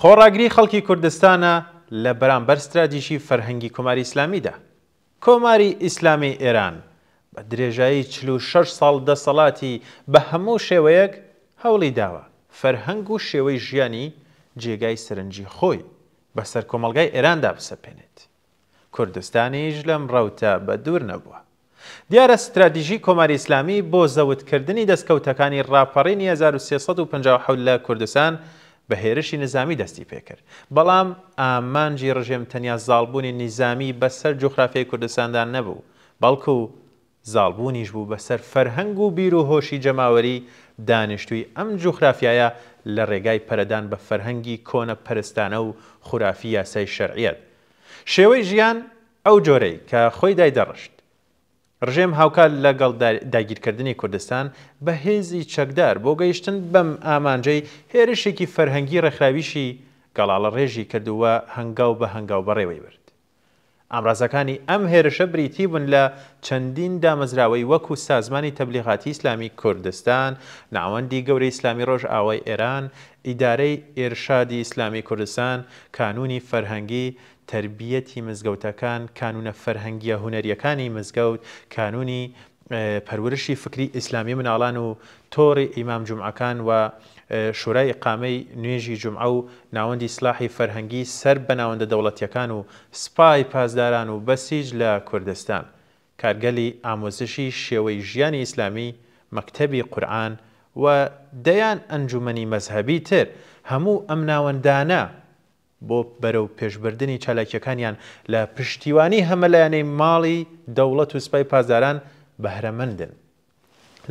خۆڕاگری خەڵکی کوردستانە لە بەرامبەر استراتیژی فەرهەنگی کۆماری ئیسلامیدا. کۆماری ئیسلامی ئێران بە درێژایی 46 ساڵ دەسەڵاتی بە هەموو شێوەیەک هەوڵی داوە فەرهەنگ و شێوەی ژیانی جێگای سەرنجی خۆی بەسەر کۆمەڵگای ئێراندا بسەپێنێت. کوردستانیش لەم ڕەوتە بە دوور نەبووە. دیارە استراتیژی کۆماری ئیسلامی بۆ زەوتکردنی دەستکەوتەکانی ڕاپەڕینی 1357 لە کوردستان بە هێرشی نظامی دەستی پێکرد. بەڵام ئامانجی ڕژێم تەنیا زاڵبوونی نیزامی بەسەر جوغرافیای کوردستاندان نەبوو، بەڵکو زاڵبوونیش بوو بەسەر فەرهەنگ و بیر و هۆشی جەماوەری دانیشتووی ئەم جوغرافیایە لە ڕێگای پەرەدان بە فەرهەنگی کۆنە پەرستانە و خورافی یاسای شەرعیەت. شێوەی ژیان ئەو جۆرەی کە خۆی دایدەڕشت. ڕژێم هاوکات لەگەڵ داگیرکردنی کوردستان بە هێزی چەکدار بۆ گەیشتن بەم ئامانجەی هێرشێکی فەرهەنگی ڕێکخراویشی گەڵاڵە ڕێژی کردووە هەنگاو بە هەنگاو بەڕێوەی برد. ئامرازەکانی ئەم هێرشە بریتی بوون لە چەندین دامەزراوەی وەکو سازمانی تەبلیغاتی ئیسلامی کوردستان، ناوەندی گەورەی ئیسلامی ڕۆژ ئاوای ئێران، ئیدارەی ئێرشادی ئیسلامی کوردستان، کانونی فەرهەنگی، تربیەتی مزگەوتەکان، کانونە فەرهەنگیە هونەریەکانی مزگەوت، کانونی پەرورشی فکری ئیسلامی مناڵان و تۆڕی ئیمام جومعەکان و شورای ئیقامەی نوێژی جومعە و ناوەندی سلاحی فەرهەنگی سەر بە ناوەندە دەوڵەتیەکان و سپای پاسداران و بەسیج لە کوردستان، کارگەلی ئامۆزشی شێوەی ژیانی ئیسلامی، مەکتەبی قورئان و دەیان ئەنجومەنی مەزهەبی تر، هەموو ئەم ناوەندانە بۆ بەرەو پێشبردننی چالاکیەکانیان لە پشتیوانی هەمەلایەنەی ماڵی دەوڵەت و سپای پاسداران بەهرەمەندن.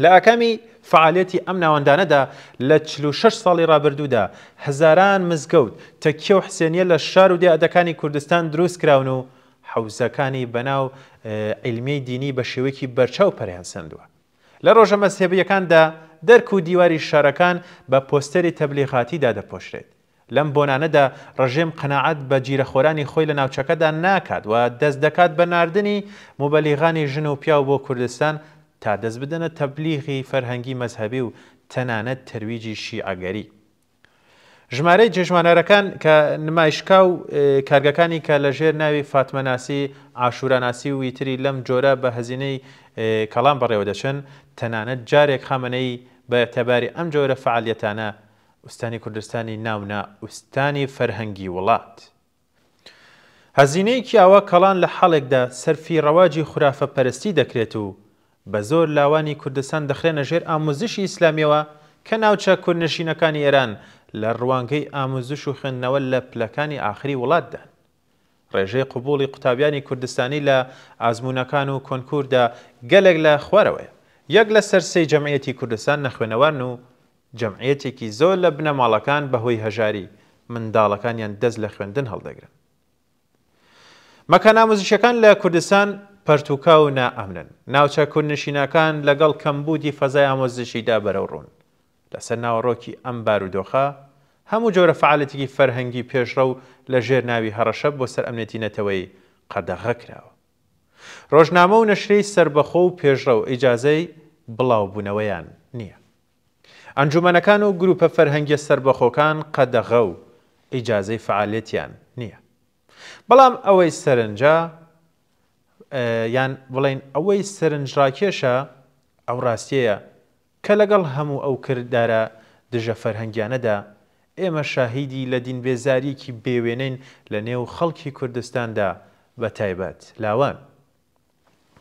لە ئاکامی فعالیەتی ئەم ناوەندانەدا لە 46 ساڵی ڕابردوودا هەزاران مزگەوت تەکیە و حسێنیە لە شار و دیادەکانی کوردستان دروست کراون و حەوزەکانی بەناو عیلمیەی دینی بە شێوەیەکی بەرچاو پەریان سەندووە. لە ڕۆژە مەزهەبیەکاندا دەرک و دیواری شارەکان بە پۆستەری تەبلیغاتیدا دەپۆشرێت. لەم بۆنانەدا ڕژێم قەناعەت بە جیرەخۆرانی خۆی لە ناوچەکەدا ناکات و دەست دەکات بە ناردنی موبەلیغانی ژن و پیا بۆ کوردستان تا دەست بدەنە تەبلیغی فەرهەنگی مەزهەبی و تەنانەت تەرویجی شیعەگەری. ژمارەی جێژوانەرەکان کە نمایشکا و کارگەکانی کە لە ژێر ناوی فاتمەناسی، عاشوراناسی و ویتری لەم جۆرە بە هەزینەی کەڵام بەڕێوە دەچن، تەنانەت جارێک خامنەی بە ئێتەباری ئەم جۆرە فعالیەتانە ئوستانی کوردستانی ناونا ئوستانی فەرهەنگی وڵات. هەزینەیەکی ئەوە کەڵان لە حاڵێکدا سەرفی ڕەواجی خورافە پەرستی دەکرێت و بە زۆر لاوانی کوردستان دەخرێنە ژێر ئامۆزشی ئیسلامیەوە کە ناوچە کوردنشینەکانی ئێران لە ڕوانگەی ئامۆزش و خوێندنەوە لە پلەکانی ئاخری وڵاتدان. ڕێژەی قبوڵی قوتابیانی کوردستانی لە ئازمونەکان و کۆنکوردا گەلێک لە خوارەوەیە. یەک لە سەرسەی جەمعیەتی کوردستان نەخوێنەوەرن و جەمعیەتێکی زۆر لە بنەماڵەکان بەهۆی هەژاری منداڵەکانیان دەست لە خوێندن هەڵدەگرن. مەکان ئامۆزشیەکان لە کوردستان پەرتوکا و نائەمنن. ناوچە کوردنشینەکان لەگەڵ کەمبوودی فەزای ئامۆزشیدا بەرەو ڕوون. لەسەر ناوەڕۆکی ئەم بارودۆخە هەموو جۆرە فعالیەتێکی فەرهەنگی پێشڕە و لە ژێر ناوی هەڕەشەب بۆ سەر ئەمنێتی نەتەوەی قەدەغە کراوە. ڕۆژنامە و نەشرەی سەربەخۆ و پێشڕە و ئیجازەی بڵاوبوونەوەیان نییە. ئەنجومەنەکان و گروپە فەرهەنگیە سەربەخۆکان قەدەغە و ئیجازەی فعالیەتیان نییە. بەڵام ئەوەی سەرنجە یان بڵێن ئەوەی سەرنجڕاکێشە ئەو ڕاستیەیە کە لەگەڵ هەموو ئەو کردارە دژە فەرهەنگیانەدا ئێمە شاهیدی لە دینبێزاریەکی بێوێنین لە نێو خەڵکی کوردستاندا بە تایبەت لاوان.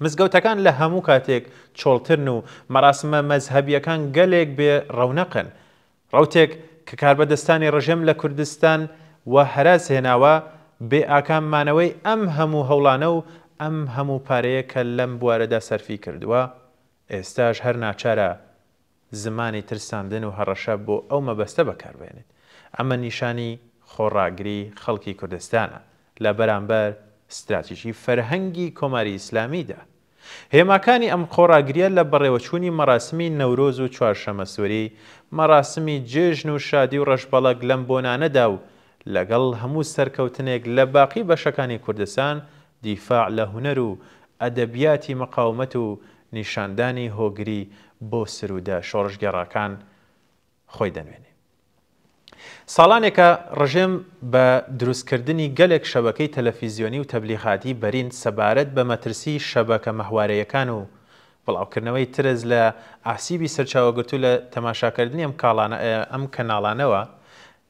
مزگەوتەکان لە هەموو کاتێک چۆڵترن و مەراسمە مەزهەبیەکان گەلێک بێ ڕەونەقن. ڕەوتێک کە کاربەدەستانی ڕژێم لە کوردستان و هەراس هێناوە بێ ئاکاممانەوەی ئەم هەموو هەوڵانە و ئەم هەموو پارەیە کە لەم بوارەدا سەرفی کردووە، ئێستاش هەر ناچارە زمانی ترساندن و هەڕەشە بۆ ئەو مەبەستە بەکاربێنێت. ئەمە نیشانی خۆڕاگری خەڵکی کوردستانە لە بەرامبەر استراتیژی فەرهەنگی کۆماری ئیسلامیدا. هێماکانی ئەم خۆڕاگریە لە بەڕێوەچوونی مەراسمی نەورۆز و چوارشەمە سووری، مەراسمی جێژن و شادی و ڕەشبەڵەک لەم بۆنانەدا و لەگەڵ هەموو سەرکەوتنێک لە باقی بەشەکانی کوردستان دیفاع لە هونەر و ئەدەبیاتی مەقاومەت و نیشاندانی هۆگری بۆ سرودە شۆڕشگەڕاکان خۆی دەنوێنێ. ساڵانێکە ڕژێم بە دروستکردنی گەلێک شەبەکەی تەلەڤیزیۆنی و تەبلیغاتی بەرین سەبارەت بە مەترسی شەبەکە مەهوارەیەکان و بڵاوکردنەوەی ترس لە ئاسیبی سەرچاوەگرتوو لە تەماشاکردنی ئەم کەناڵانەوە،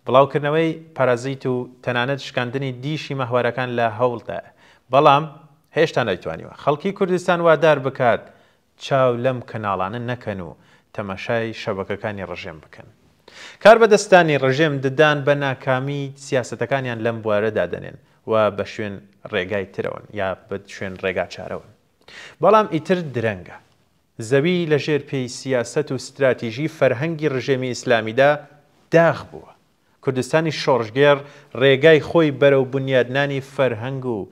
بڵاوکردنەوەی پارازیت و تەنانەت شکاندنی دیشی مەهوارەکان لە هەوڵدا، بەڵام هێشتا نەیتوانیوە خەڵکی کوردستان وادار بکات چاو لەم کەناڵانە نەکەن و تەماشای شەبەکەکانی ڕژێم بکەن. کار بەدەستانی ڕژێم ددان بە ناکامی سیاسەتەکانیان لەم بوارەدا دەنێن و بە شوێن ڕێگای ترەوەن یا بە شوێن ڕێگا چارەوەن. بەڵام ئیتر درەنگە زەوی لەژێر پێی سیاسەت و استراتیژی فەرهەنگی ڕژێمی ئیسلامیدا داغ بووە. کوردستانی شۆڕژگێر ڕێگای خۆی بەرەو بنیادنانی فەرهەنگ و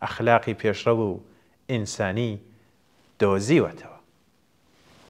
ئەخلاقی پێشڕەو و ئینسانی دۆزیوەتەوە.